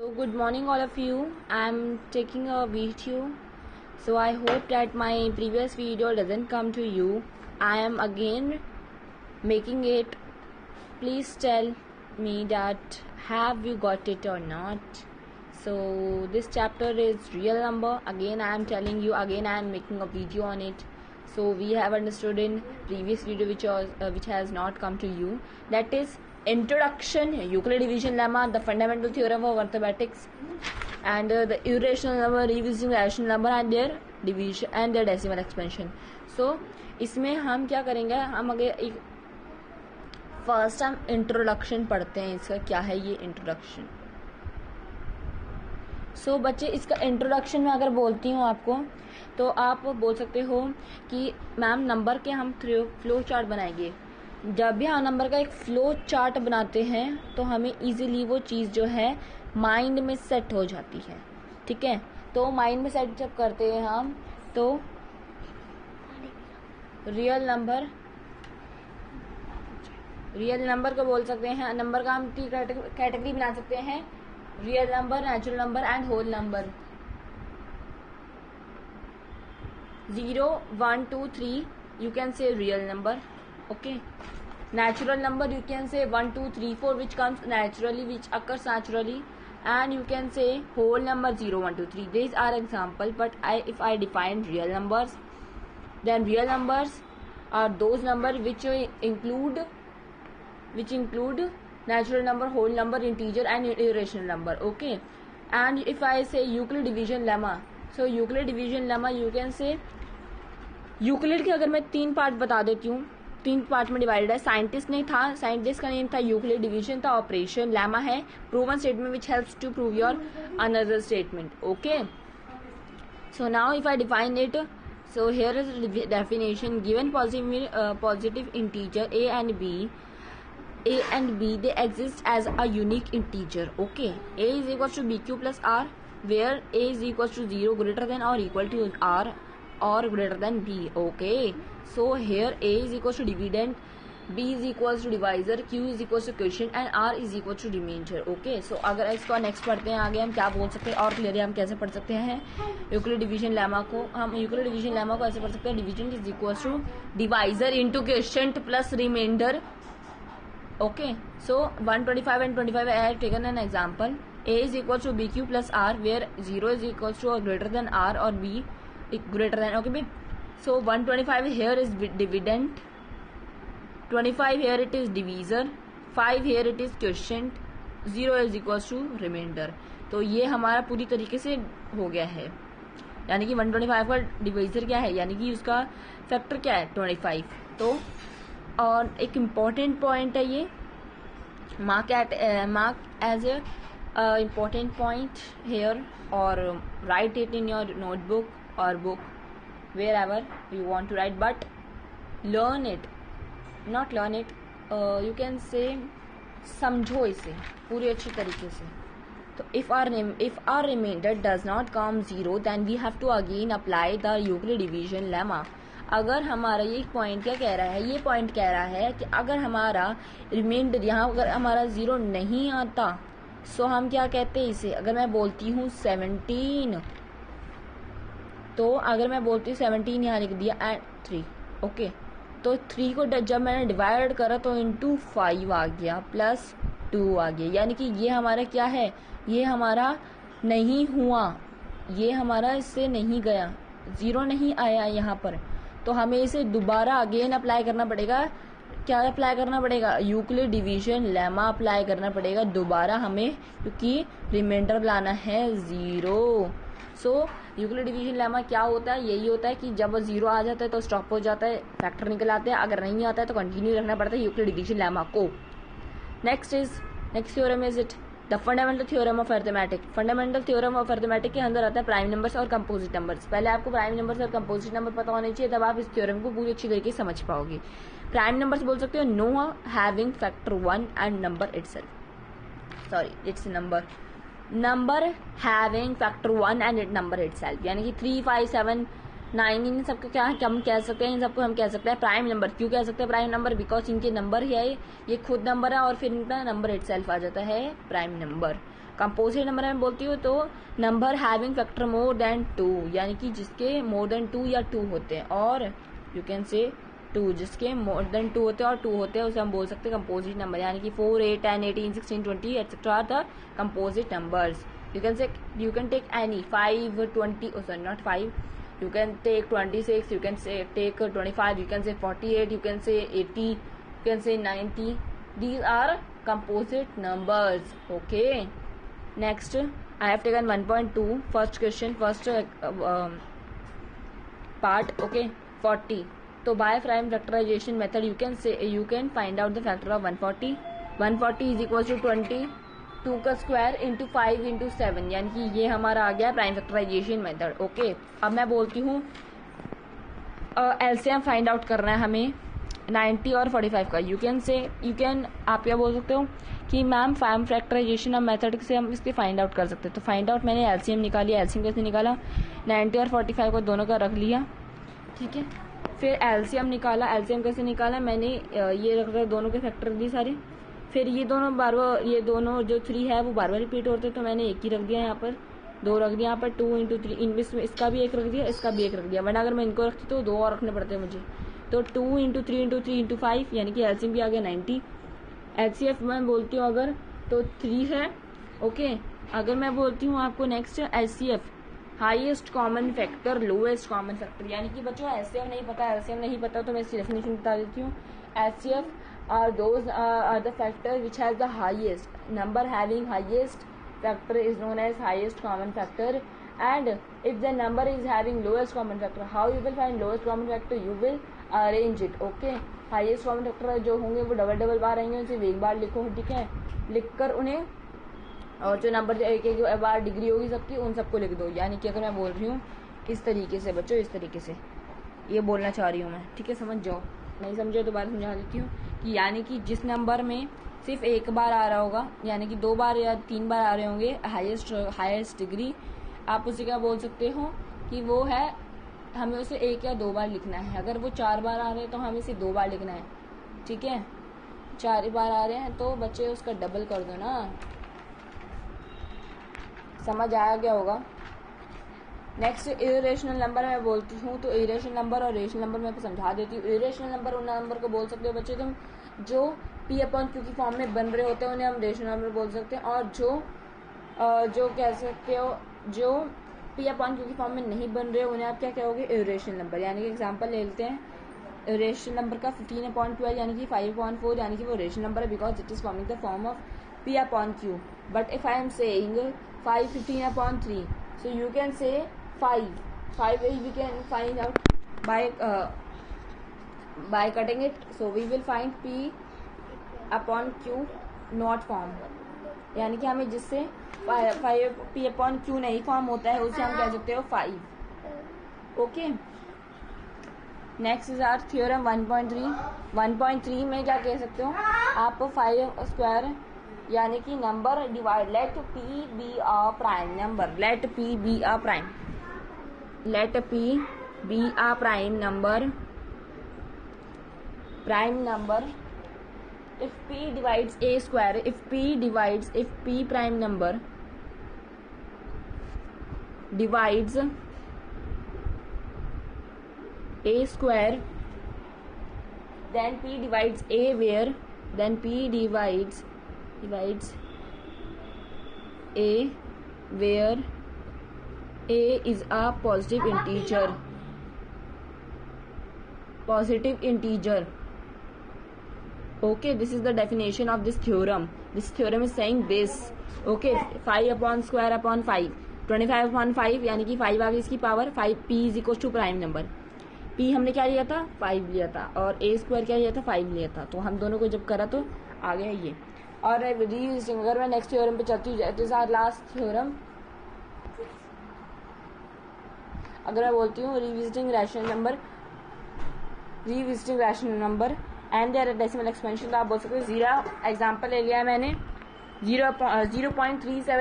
So good morning all of you. I'm taking a video. So I hope that my previous video doesn't come to you. I am again making it. Please tell me that have you got it or not. So this chapter is real number. Again I am telling you, again I am making a video on it. So we have understood in previous video which has not come to you. That is introduction, Euclid division lemma, the fundamental theorem of mathematics, and the irrational number, revisiting rational number and their division and their decimal expansion. So इसमें हम क्या करेंगे, हम अगर एक first हम introduction पढ़ते हैं. इसका क्या है ये इंट्रोडक्शन. सो बच्चे इसका इंट्रोडक्शन में अगर बोलती हूँ आपको तो आप बोल सकते हो कि मैम नंबर के हम फ्लो चार्ट बनाएंगे. जब भी हम नंबर का एक फ्लो चार्ट बनाते हैं तो हमें इजीली वो चीज़ जो है माइंड में सेट हो जाती है. ठीक है, तो माइंड में सेट जब करते हैं हम तो रियल नंबर को बोल सकते हैं. नंबर का हम तीन कैटेगरी बना सकते हैं, real number, natural number and whole number. 0, 1, 2, 3 you can say real number. Okay, natural number you can say 1, 2, 3, 4 which comes naturally, which occurs naturally, and you can say whole number 0, 1, 2, 3. These are example, but if I define real numbers, then real numbers are those numbers which include natural number, whole number, integer and irrational number. Okay, and if I say Euclid division lemma, so Euclid division lemma you can say Euclid के अगर मैं 3 part बता देती हूँ, 3 part में divided है. Scientist का name था यूक्लिड, डिवीजन था ऑपरेशन, लेमा है proven statement which helps to prove your another statement. Okay, so now if I define it, so here is definition. Given positive integer a and b they exist as a unique integer. Okay, a is equals to bq plus r where a is equals to 0, greater than or equal to r or greater than b. Okay, so here a is equals to dividend, b is equals to divisor, q is equals to quotient and r is equals to remainder. Okay, so अगर इसको next पढ़ते हैं आगे हम क्या बोल सकते हैं और क्लियरली हम कैसे पढ़ सकते हैं यूक्लिड डिवीजन लेमा को. हम यूक्लिड डिवीजन लेमा को ऐसे पढ़ सकते हैं, division is equals to divisor into quotient plus remainder. Okay, so 125 and 25 I have taken an example. A is equals to bq plus r where 0 is equals to or greater than r or b greater than. Okay, so 125 here is dividend, 25 here it is divisor, 5 here it is quotient, 0 is equals to remainder. तो ये हमारा पूरी तरीके से हो गया है. यानी कि 125 का डिवाइजर क्या है, यानी कि उसका फैक्टर क्या है 25. तो और एक इम्पॉर्टेंट पॉइंट है ये, mark as a important point here और write it in your notebook or book wherever you want to write, but learn it, not learn it, you can say समझो इसे पूरी अच्छी तरीके से. तो if our remainder does not come 0 then we have to again apply the Euclid division lemma. अगर हमारा ये पॉइंट क्या कह रहा है, ये पॉइंट कह रहा है कि अगर हमारा रिमाइंडर यहाँ अगर हमारा 0 नहीं आता सो हम क्या कहते हैं इसे. अगर मैं बोलती हूँ 17, तो अगर मैं बोलती हूँ 17 यहाँ लिख दिया एंड 3. ओके, तो 3 को जब मैंने डिवाइड करा तो इंटू 5 आ गया प्लस 2 आ गया. यानी कि ये हमारा क्या है, ये हमारा नहीं हुआ, ये हमारा इससे नहीं गया, 0 नहीं आया यहाँ पर. तो हमें इसे दोबारा अगेन अप्लाई करना पड़ेगा. क्या अप्लाई करना पड़ेगा, यूक्लिड डिवीजन लेमा अप्लाई करना पड़ेगा दोबारा हमें, क्योंकि रिमाइंडर लाना है 0. सो यूक्लिड डिवीजन लेमा क्या होता है, यही होता है कि जब 0 आ जाता है तो स्टॉप हो जाता है, फैक्टर निकल आते हैं, अगर नहीं आता है तो कंटिन्यू रखना पड़ता है यूक्लिड डिवीजन लेमा को. Next theorem is it the fundamental theorem of arithmetic. Fundamental theorem of arithmetic के अंदर आता है प्राइम नंबर्स और कंपोजिट नंबर्स. पहले आपको प्राइम नंबर्स और कंपोजिट नंबर पता होने चाहिए, तब आप इस थ्योरम को पूरी अच्छी तरीके से समझ पाओगे. प्राइम नंबर्स बोल सकते हो know having factor 1 and number itself, sorry it's number having factor 1 and it number itself. यानी कि 3, 5, 7, 9 इन सबको क्या हम कह सकते हैं, इन सबको हम कह सकते हैं प्राइम नंबर. क्यों कह सकते हैं प्राइम नंबर, बिकॉज इनके नंबर है, ये खुद नंबर है और फिर इनका नंबर इटसेल्फ आ जाता है प्राइम नंबर. कंपोजिट नंबर में बोलती हूँ तो number having factor more than 2, यानी कि जिसके मोर देन 2 या 2 होते हैं, और यू कैन से 2 जिसके मोर देन 2 होते हैं और 2 होते हैं, उसे हम बोल सकते हैं कंपोजिट नंबर, यानी कि 4, 8, 10, 18, 16, 20 etcetera are the composite numbers. You can take any 5, 20, oh sorry, not 5. You can take 26. You can say take 25. You can say 48. You can say 80. You can say 90. These are composite numbers. Okay. Next, I have taken 1.2. First question, first part. Okay, 40. So by prime factorization method, you can find out the factor of 140. 140 is equals to 20. 2 का square into 5 into 7, यानी कि ये हमारा आ गया prime factorisation method. Okay, अब मैं बोलती हूँ एलसीएम फाइंड आउट करना है हमें 90 और 45 का. आप क्या बोल सकते हो कि मैम प्राइम फैक्टराइजेशन मेथड से हम इसके फाइंड आउट कर सकते हैं. तो फाइंड आउट मैंने एलसीएम निकाली. एलसीएम कैसे निकाला? 90 और 45 को दोनों का रख लिया, ठीक है. फिर एलसीएम निकाला. एलसीएम कैसे निकाला? मैंने ये रख दिया, दोनों के फैक्टर दिए सारे. फिर ये दोनों बार बार, ये दोनों जो 3 है वो बार बार रिपीट होते, तो मैंने एक ही रख दिया यहाँ पर, 2 रख दिया यहाँ पर. 2 इंटू 3, इनमें इसका भी एक रख दिया, इसका भी एक रख दिया, वरना अगर मैं इनको रखती तो 2 और रखने पड़ते मुझे. तो 2 इंटू 3 इंटू 3 इंटू 5, यानी कि एलसीएम भी आ गया 90. एचसीएफ मैं बोलती हूँ अगर तो 3 है. ओके, अगर मैं बोलती हूँ आपको next HCF, highest common factor, lowest common factor, यानी कि बच्चों एचसीएफ नहीं पता, एलसीएम नहीं पता तो मैं इसकी डेफिनेशन बता देती हूँ. HCF those are the factor which has the highest number, having highest factor is known as highest common factor. And if the number is having lowest common factor, how you will find lowest common factor? You will arrange it. Okay, highest common factor जो होंगे वो double बार रहेंगे, उसे एक बार लिखो, ठीक है. लिखकर उन्हें, और जो नंबर एक एक बार डिग्री होगी सबकी, उन सबको लिख दो. यानी कि अगर मैं बोल रही हूँ इस तरीके से बच्चों, इस तरीके से ये बोलना चाह रही हूँ मैं, ठीक है, समझ जाओ. नहीं समझे तो बात समझा देती हूँ कि यानी कि जिस नंबर में सिर्फ एक बार आ रहा होगा, यानी कि 2 बार या 3 बार आ रहे होंगे हाईएस्ट डिग्री, आप उसे क्या बोल सकते हो कि वो है, हमें उसे 1 या 2 बार लिखना है. अगर वो 4 बार आ रहे हैं तो हमें इसे 2 बार लिखना है, ठीक है. 4 बार आ रहे हैं तो बच्चे उसका डबल कर दो ना. समझ आया क्या होगा? नेक्स्ट इरेशनल नंबर मैं बोलती हूँ तो इरेशनल नंबर और रेशनल नंबर मैं समझा देती हूँ. इरेशनल नंबर उन नंबर को बोल सकते हो बच्चे तुम जो पी अपॉन क्यू की फॉर्म में बन रहे होते हैं, उन्हें हम रेशनल नंबर बोल सकते हैं. और जो कह सकते हो जो पी अपॉन क्यू की फॉर्म में नहीं बन रहे, उन्हें आप क्या कहोगे? Irrational number. यानी कि एग्जाम्पल ले लेते हैं रेशनल नंबर का 15/12, यानी कि 5/4, यानी कि वो रेशनल नंबर है because it is forming the form of P upon Q. But if I am saying 5/15/3, so you can say 5 we can find out by cutting it. So we will find P upon Q not form, यानी कि हमें जिससे 5 P upon Q नहीं form होता है उसे हम कह सकते हो 5. Okay, next is our theorem 1.3. 1.3 में क्या कह सकते हो आप? 5 स्क्वायर, यानी कि number divide, let P be a prime number, let P be a prime, let P be a prime number. If P divides a square, if P prime number divides a square, then P divides a where, then P divides a where a is a positive integer. Okay, this is the definition of this theorem. This theorem is saying this. Okay, 5 upon square upon 5, 25 upon 5, यानी कि 5 आ गई इसकी power 5. P is equals to prime number. P हमने क्या लिया था? 5 लिया था, और a स्क्वायर क्या लिया था? 5 लिया था. तो हम दोनों को जब करा तो आ गया ये. और अगर मैं नेक्स्ट थ्योरम पे चलती हूँ, it is our last theorem. अगर मैं बोलती हूँ revisiting rational number and their decimal expansion, तो आप बोल सकते हो 0. एग्जाम्पल ले लिया है मैंने 0.37